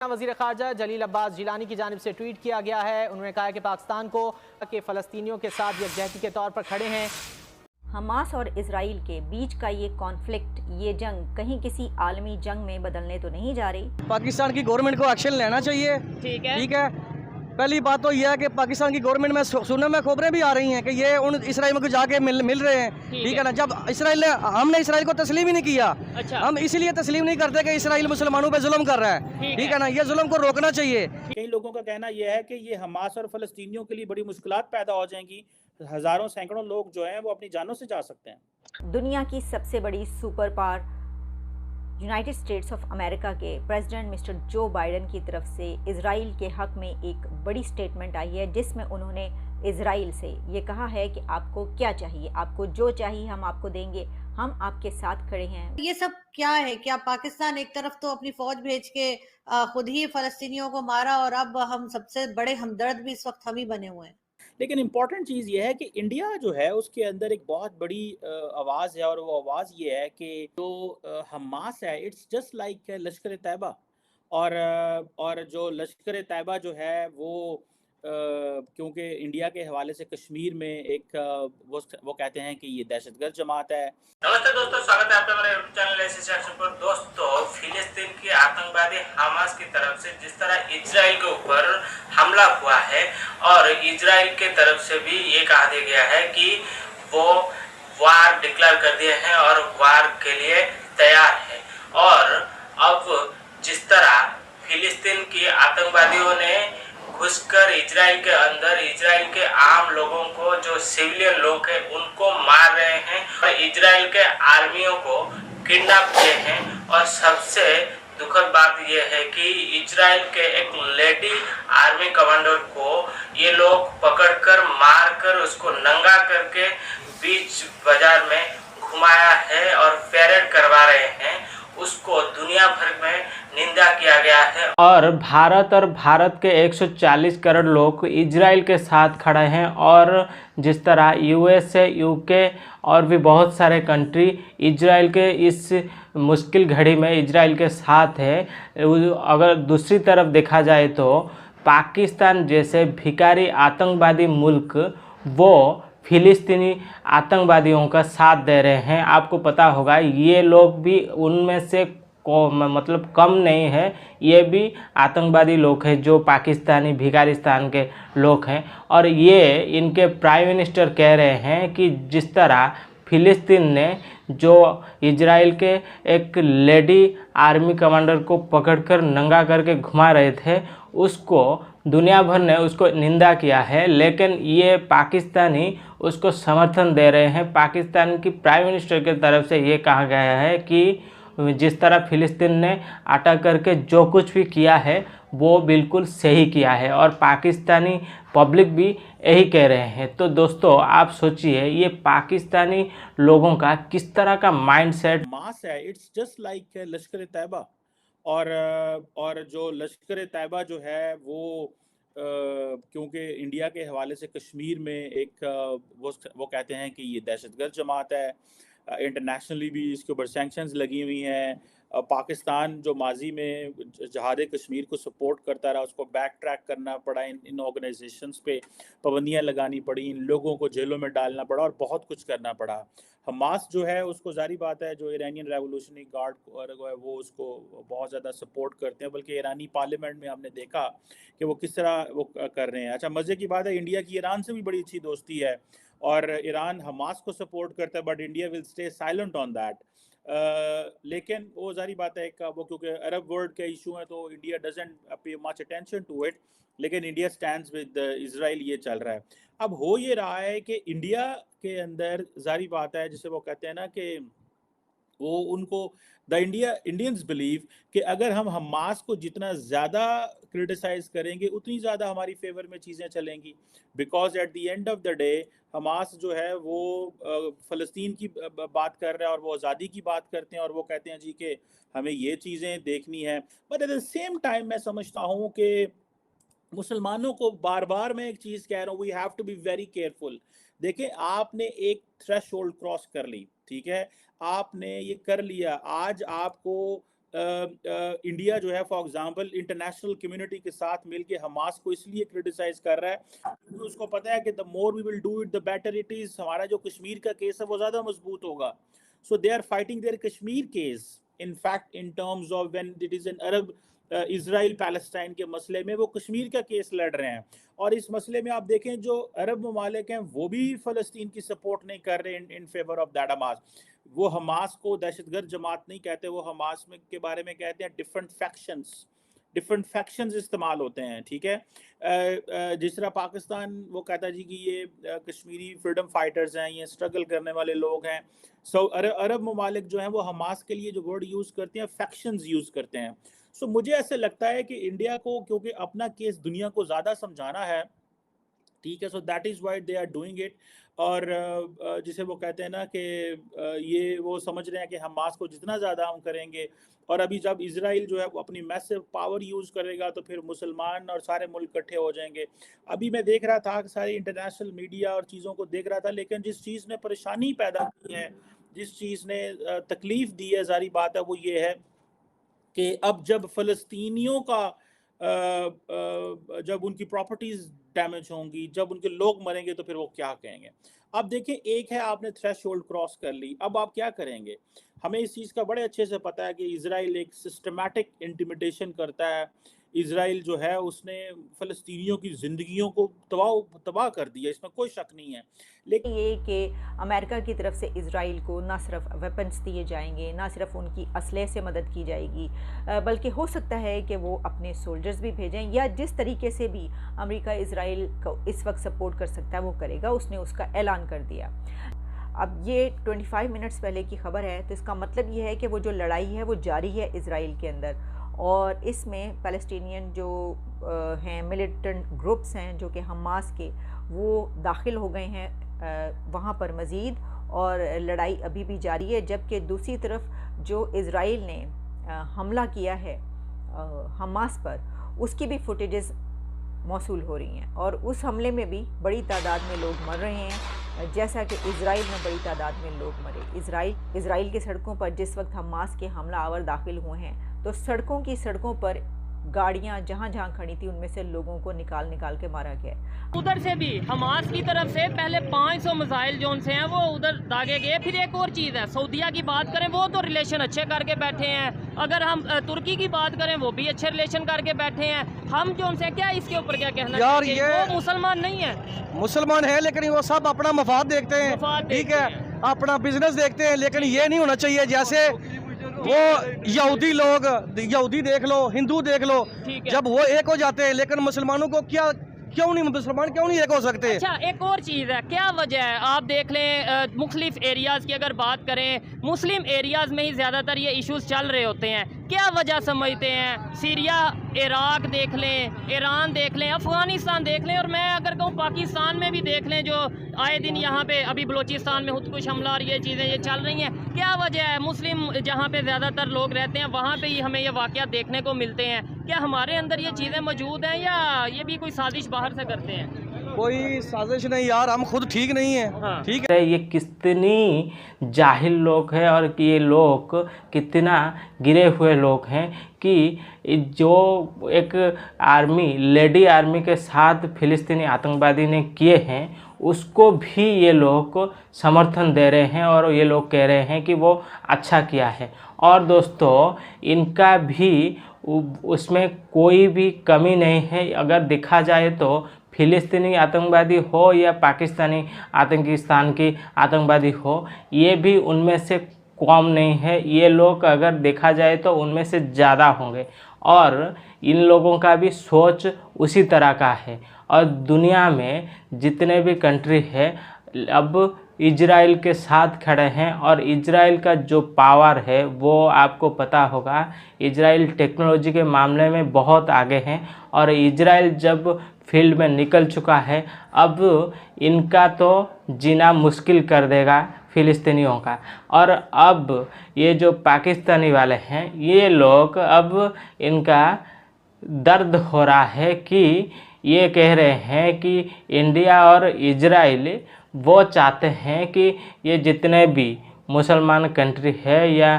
वज़ीर ख़ारजा जलील अब्बास जिलानी की जानिब से ट्वीट किया गया है। उन्होंने कहा है कि पाकिस्तान को के फ़लस्तीनियों के साथ यकजहती के तौर पर खड़े हैं। हमास और इजराइल के बीच का ये कॉन्फ्लिक्ट, ये जंग कहीं किसी आलमी जंग में बदलने तो नहीं जा रही। पाकिस्तान की गवर्नमेंट को एक्शन लेना चाहिए। ठीक है। पहली बात तो यह है कि पाकिस्तान की गवर्नमेंट में सुनने में खबरें भी आ रही हैं कि ये उन इसराइल को जाके मिल रहे हैं। ठीक है ना। जब इसराइल ने हमने इसराइल को तस्लीम ही नहीं किया। अच्छा। हम इसलिए तस्लीम नहीं करते कि इसराइल मुसलमानों पे जुल्म कर रहा है। ठीक है ना। ये जुल्म को रोकना चाहिए। कई लोगों का कहना यह है कि ये हमास और फ़लस्तीनियों के लिए बड़ी मुश्किलात पैदा हो जाएंगी। हज़ारों सैकड़ों लोग जो हैं वो अपनी जानों से जा सकते हैं। दुनिया की सबसे बड़ी super power United states of America के प्रेसिडेंट मिस्टर जो बाइडेन की तरफ से इजराइल के हक में एक बड़ी स्टेटमेंट आई है, जिसमें उन्होंने इजराइल से ये कहा है कि आपको क्या चाहिए, आपको जो चाहिए हम आपको देंगे, हम आपके साथ खड़े हैं। ये सब क्या है? क्या पाकिस्तान एक तरफ तो अपनी फौज भेज के खुद ही फलस्तीनियों को मारा और अब हम सबसे बड़े हमदर्द भी इस वक्त हम ही बने हुए हैं। लेकिन इम्पॉर्टेंट चीज़ ये है कि इंडिया जो है उसके अंदर एक बहुत बड़ी आवाज़ है, और वो आवाज़ ये है कि जो हमास है इट्स जस्ट लाइक लश्कर तैयबा। और जो लश्कर तैयबा जो है वो क्योंकि इंडिया के हवाले से कश्मीर में एक वो कहते हैं कि ये दहशतगर्द जमात है। नमस्ते दोस्तों, स्वागत है आपका मेरे यूट्यूब चैनल ऐसे सेक्शन पर। दोस्तों, फिलिस्तीन के आतंकवादी हमास की तरफ से जिस तरह इजराइल के ऊपर हमला हुआ है, और इजराइल के तरफ से भी ये कहा दिया गया है कि वो वार डिक्लेयर कर दिए हैं और वार के लिए तैयार है। और अब जिस तरह फिलिस्तीन के आतंकवादियों ने घुसकर इजराइल के अंदर इजराइल के आम लोगों को, जो सिविलियन लोग हैं, उनको मार रहे हैं और इजराइल के आर्मियों को किडनैप किए हैं। और सबसे दुखद बात यह है कि इजराइल के एक लेडी आर्मी कमांडर को ये लोग पकड़कर मारकर उसको नंगा करके बीच बाजार में घुमाया है और पैरेड करवा रहे हैं। उसको दुनिया भर में निंदा किया गया है। और भारत के 140 करोड़ लोग इजराइल के साथ खड़े हैं। और जिस तरह यूएसए, यूके और भी बहुत सारे कंट्री इजराइल के इस मुश्किल घड़ी में इजराइल के साथ है। अगर दूसरी तरफ देखा जाए तो पाकिस्तान जैसे भिखारी आतंकवादी मुल्क वो फिलिस्तीनी आतंकवादियों का साथ दे रहे हैं। आपको पता होगा ये लोग भी उनमें से मतलब कम नहीं है, ये भी आतंकवादी लोग हैं जो पाकिस्तानी भिखारिस्तान के लोग हैं। और ये इनके प्राइम मिनिस्टर कह रहे हैं कि जिस तरह फिलिस्तीन ने जो इजराइल के एक लेडी आर्मी कमांडर को पकड़कर नंगा करके घुमा रहे थे, उसको दुनिया भर ने उसको निंदा किया है, लेकिन ये पाकिस्तानी उसको समर्थन दे रहे हैं। पाकिस्तान की प्राइम मिनिस्टर की तरफ से ये कहा गया है कि जिस तरह फिलिस्तीन ने अटैक करके जो कुछ भी किया है वो बिल्कुल सही किया है, और पाकिस्तानी पब्लिक भी यही कह रहे हैं। तो दोस्तों, आप सोचिए ये पाकिस्तानी लोगों का किस तरह का माइंडसेट हमास है इट्स जस्ट लाइक लश्कर तैयबा। और जो लश्कर तैयबा जो है वो क्योंकि इंडिया के हवाले से कश्मीर में एक वो कहते हैं कि ये दहशतगर्द जमात है। इंटरनेशनली भी इसके ऊपर सैंक्शंस लगी हुई हैं। पाकिस्तान जो माजी में जहाद कश्मीर को सपोर्ट करता रहा, उसको बैक ट्रैक करना पड़ा, इन ऑर्गेनाइजेशंस पे पाबंदियां लगानी पड़ी, इन लोगों को जेलों में डालना पड़ा और बहुत कुछ करना पड़ा। हमास जो है उसको जारी बात है, जो ईरानियन रेवोल्यूशनरी गार्ड है वो उसको बहुत ज़्यादा सपोर्ट करते हैं, बल्कि ईरानी पार्लियामेंट में हमने देखा कि वो किस तरह वो कर रहे हैं। अच्छा, मज़े की बात है इंडिया की ईरान से भी बड़ी अच्छी दोस्ती है और ईरान हमास को सपोर्ट करता है, but India will stay silent on that. लेकिन वो जारी बात है वो क्योंकि अरब वर्ल्ड के इशू हैं तो India doesn't pay much attention to it, लेकिन इंडिया स्टैंड्स विद इजराइल, ये चल रहा है। अब हो ये रहा है कि इंडिया के अंदर जारी बात है, जिसे वो कहते हैं ना कि वो उनको इंडियंस बिलीव कि अगर हम हमास को जितना ज़्यादा क्रिटिसाइज करेंगे उतनी ज़्यादा हमारी फेवर में चीज़ें चलेंगी। Because at the end of the day Hamas जो है वो फ़लस्तीन की बात कर रहा है और वो आज़ादी की बात करते हैं और वो कहते हैं जी कि हमें ये चीज़ें देखनी है। But at the same time मैं समझता हूँ कि मुसलमानों को बार बार मैं एक चीज़ कह रहा हूँ, we have to be very careful. देखिए, आपने एक थ्रेशोल्ड क्रॉस कर ली, ठीक है, आपने ये कर लिया, आज आपको इंडिया जो है फॉर एग्जांपल इंटरनेशनल कम्युनिटी के साथ मिलके हमास को इसलिए क्रिटिसाइज कर रहा है क्योंकि उसको पता है कि the more we will do it the better it is. हमारा जो कश्मीर का केस है वो ज़्यादा मजबूत होगा। So they are fighting their Kashmir case in fact in terms of when it is an Arab Israel Palestine के मसले में वो कश्मीर का केस लड़ रहे हैं। और इस मसले में आप देखें जो अरब ममालिक हैं वो भी फ़लस्तीन की सपोर्ट नहीं कर रहे in favour of that Hamas. वो हमास को दहशतगर्द जमात नहीं कहते, वो हमास में के बारे में कहते हैं डिफरेंट फैक्शंस इस्तेमाल होते हैं। ठीक है, जिस तरह पाकिस्तान वो कहता है जी कि ये कश्मीरी फ्रीडम फाइटर्स हैं, ये स्ट्रगल करने वाले लोग हैं। सो अरब ममालिक जो हैं वो हमास के लिए जो वर्ड यूज़ करते हैं फैक्शंस यूज़ करते हैं। सो मुझे ऐसे लगता है कि इंडिया को क्योंकि अपना केस दुनिया को ज़्यादा समझाना है, ठीक है, so that is why they are doing it. और जिसे वो कहते हैं ना कि ये वो समझ रहे हैं कि हमास को जितना ज़्यादा हम करेंगे, और अभी जब इजराइल जो है वो अपनी मैसिव पावर यूज़ करेगा तो फिर मुसलमान और सारे मुल्क इकट्ठे हो जाएंगे। अभी मैं देख रहा था कि सारी इंटरनेशनल मीडिया और चीज़ों को देख रहा था, लेकिन जिस चीज़ ने परेशानी पैदा की है, जिस चीज़ ने तकलीफ़ दी है, जारी बात है वो ये है कि अब जब फ़लस्तीनियों का जब उनकी प्रॉपर्टीज़ डैमेज होंगी, जब उनके लोग मरेंगे तो फिर वो क्या कहेंगे। अब देखिए, एक है आपने थ्रेशोल्ड क्रॉस कर ली, अब आप क्या करेंगे। हमें इस चीज़ का बड़े अच्छे से पता है कि इजराइल एक सिस्टमैटिक इंटिमिडेशन करता है। इजराइल जो है उसने फ़लस्तीनियों की ज़िंदगियों को तबाह कर दिया, इसमें कोई शक नहीं है। लेकिन ये कि अमेरिका की तरफ से इजराइल को ना सिर्फ वेपन्स दिए जाएंगे, ना सिर्फ उनकी असलहे से मदद की जाएगी, बल्कि हो सकता है कि वो अपने सोल्जर्स भी भेजें, या जिस तरीके से भी अमेरिका इजराइल को इस वक्त सपोर्ट कर सकता है वो करेगा। उसने उसका ऐलान कर दिया। अब ये 25 मिनट्स पहले की खबर है, तो इसका मतलब ये है कि वो जो लड़ाई है वो जारी है इजराइल के अंदर, और इसमें पैलेस्टीनियन जो हैं मिलिटेंट ग्रुप्स हैं जो कि हमास के, वो दाखिल हो गए हैं वहाँ पर मज़ीद, और लड़ाई अभी भी जारी है। जबकि दूसरी तरफ जो इजराइल ने हमला किया है हमास पर, उसकी भी फुटेजेस मौसूल हो रही हैं, और उस हमले में भी बड़ी तादाद में लोग मर रहे हैं, जैसा कि इजराइल में बड़ी तादाद में लोग मरे। इजराइल की सड़कों पर जिस वक्त हमास के हमला आवर दाखिल हुए हैं, तो सड़कों पर गाड़ियां जहां जहां खड़ी थी उनमें से लोगों को निकाल के मारा गया। उधर से भी हमास की तरफ से पहले 500 मिसाइल जोन से हैं वो उधर दागे गए। फिर एक और चीज़ है, सऊदीया की बात करें वो तो रिलेशन अच्छे करके बैठे हैं। अगर हम तुर्की की बात करें वो भी अच्छे रिलेशन करके बैठे हैं। हम जो उनसे क्या इसके ऊपर क्या कहना यार, चाहिए? वो मुसलमान नहीं है, मुसलमान है लेकिन वो सब अपना मफाद देखते हैं, ठीक है, अपना बिजनेस देखते हैं। लेकिन ये नहीं होना चाहिए जैसे वो यहूदी लोग, यहूदी देख लो, हिंदू देख लो, जब वो एक हो जाते हैं, लेकिन मुसलमानों को मुसलमान क्यों नहीं एक हो सकते। अच्छा, एक और चीज़ है, क्या वजह है? आप देख लें मुख्तलिफ एरियाज़ की अगर बात करें, मुस्लिम एरियाज़ में ही ज़्यादातर ये इश्यूज़ चल रहे होते हैं। क्या वजह समझते हैं? सीरिया, इराक देख लें, ईरान देख लें, अफ़गानिस्तान देख लें, और मैं अगर कहूँ पाकिस्तान में भी देख लें, जो आए दिन यहाँ पे अभी बलूचिस्तान में खुदकुश हमला और ये चीज़ें ये चल रही हैं। क्या वजह है? मुस्लिम जहाँ पे ज़्यादातर लोग रहते हैं वहाँ पे ही हमें ये वाक़यात देखने को मिलते हैं। क्या हमारे अंदर ये चीज़ें मौजूद हैं या ये भी कोई साजिश बाहर से करते हैं? कोई साजिश नहीं यार, हम खुद ठीक नहीं है। हाँ। ठीक है, ये कितनी जाहिल लोग हैं और कि ये लोग कितना गिरे हुए लोग हैं कि जो एक आर्मी, लेडी आर्मी के साथ फिलिस्तीनी आतंकवादी ने किए हैं उसको भी ये लोग समर्थन दे रहे हैं, और ये लोग कह रहे हैं कि वो अच्छा किया है। और दोस्तों, इनका भी उसमें कोई भी कमी नहीं है। अगर देखा जाए तो फिलिस्तीनी आतंकवादी हो या पाकिस्तानी आतंकिस्तान की आतंकवादी हो, ये भी उनमें से कम नहीं है। ये लोग अगर देखा जाए तो उनमें से ज़्यादा होंगे, और इन लोगों का भी सोच उसी तरह का है। और दुनिया में जितने भी कंट्री है अब इजराइल के साथ खड़े हैं, और इजराइल का जो पावर है वो आपको पता होगा, इजराइल टेक्नोलॉजी के मामले में बहुत आगे हैं, और इजराइल जब फील्ड में निकल चुका है, अब इनका तो जीना मुश्किल कर देगा फिलिस्तीनियों का। और अब ये जो पाकिस्तानी वाले हैं, ये लोग अब इनका दर्द हो रहा है कि ये कह रहे हैं कि इंडिया और इजराइल वो चाहते हैं कि ये जितने भी मुसलमान कंट्री है या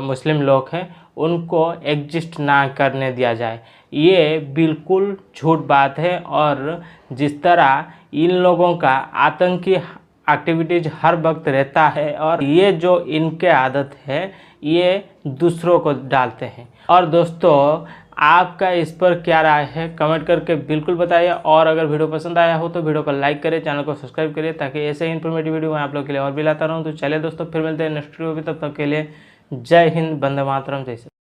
मुस्लिम लोग हैं उनको एग्जिस्ट ना करने दिया जाए। ये बिल्कुल झूठ बात है। और जिस तरह इन लोगों का आतंकी एक्टिविटीज़ हर वक्त रहता है और ये जो इनके आदत है ये दूसरों को डालते हैं। और दोस्तों आपका इस पर क्या राय है कमेंट करके बिल्कुल बताइए। और अगर वीडियो पसंद आया हो तो वीडियो को लाइक करें, चैनल को सब्सक्राइब करिए ताकि ऐसे ही इन्फॉर्मेटिव वीडियो मैं आप लोग के लिए और भी लाता रहूँ। तो चलिए दोस्तों फिर मिलते हैं नेक्स्ट वीडियो में, तब तक के लिए जय हिंद, वंदे मातरम, जय श्री।